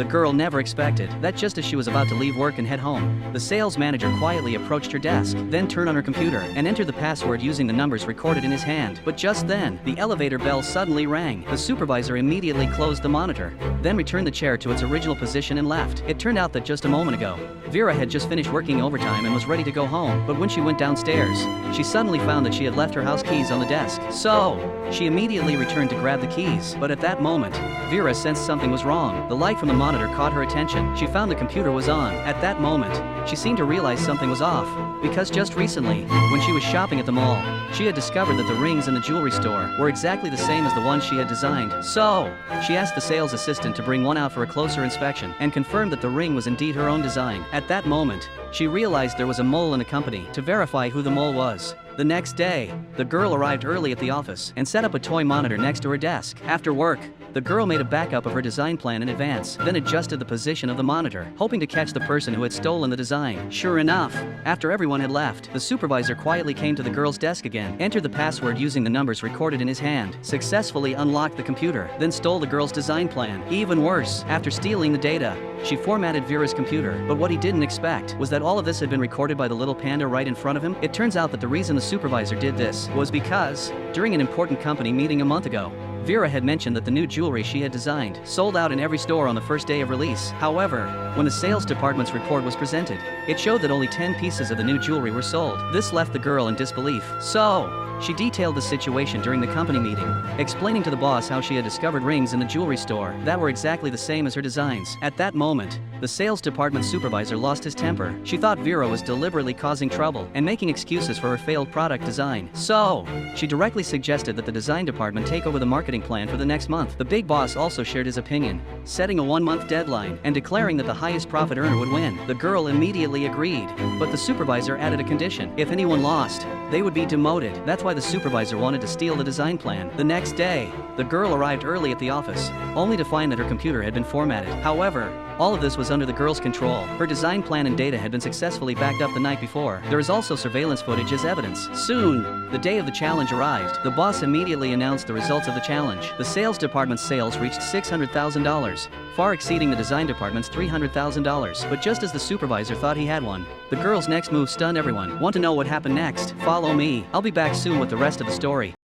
the girl never expected that just as she was about to leave work and head home, the sales manager quietly approached her desk, then turned on her computer and entered the password using the numbers recorded in his hand. But just then, the elevator bell suddenly rang. The supervisor immediately closed the monitor, then returned the chair to its original position and left. It turned out that just a moment ago, Vera had just finished working overtime and was ready to go home, but when she went downstairs, she suddenly found that she had left her house keys on the desk. So, she immediately returned to grab the keys, but at that moment, Vera sensed something was wrong. The light from the monitor caught her attention. She found the computer was on. At that moment, she seemed to realize something was off, because just recently, when she was shopping at the mall, she had discovered that the rings in the jewelry store were exactly the same as the ones she had designed. So, she asked the sales assistant to bring one out for a closer inspection and confirmed that the ring was indeed her own design. At that moment, she realized there was a mole in the company. To verify who the mole was, the next day, the girl arrived early at the office and set up a toy monitor next to her desk. After work, the girl made a backup of her design plan in advance, then adjusted the position of the monitor, hoping to catch the person who had stolen the design. Sure enough, after everyone had left, the supervisor quietly came to the girl's desk again, entered the password using the numbers recorded in his hand, successfully unlocked the computer, then stole the girl's design plan. Even worse, after stealing the data, she formatted Vera's computer. But what he didn't expect was that all of this had been recorded by the little panda right in front of him. It turns out that the reason the supervisor did this was because, during an important company meeting a month ago, Vera had mentioned that the new jewelry she had designed sold out in every store on the first day of release. However, when the sales department's report was presented, it showed that only 10 pieces of the new jewelry were sold. This left the girl in disbelief. So, she detailed the situation during the company meeting, explaining to the boss how she had discovered rings in the jewelry store that were exactly the same as her designs. At that moment, the sales department supervisor lost his temper. She thought Vera was deliberately causing trouble and making excuses for her failed product design. So, she directly suggested that the design department take over the marketing plan for the next month. The big boss also shared his opinion, setting a 1-month deadline and declaring that the highest profit earner would win. The girl immediately agreed, but the supervisor added a condition. If anyone lost, they would be demoted. That's why the supervisor wanted to steal the design plan. The next day, the girl arrived early at the office, only to find that her computer had been formatted. However, all of this was under the girl's control. Her design plan and data had been successfully backed up the night before. There is also surveillance footage as evidence. Soon, the day of the challenge arrived. The boss immediately announced the results of the challenge. The sales department's sales reached $600,000, far exceeding the design department's $300,000. But just as the supervisor thought he had one, the girl's next move stunned everyone. Want to know what happened next? Follow me. I'll be back soon with the rest of the story.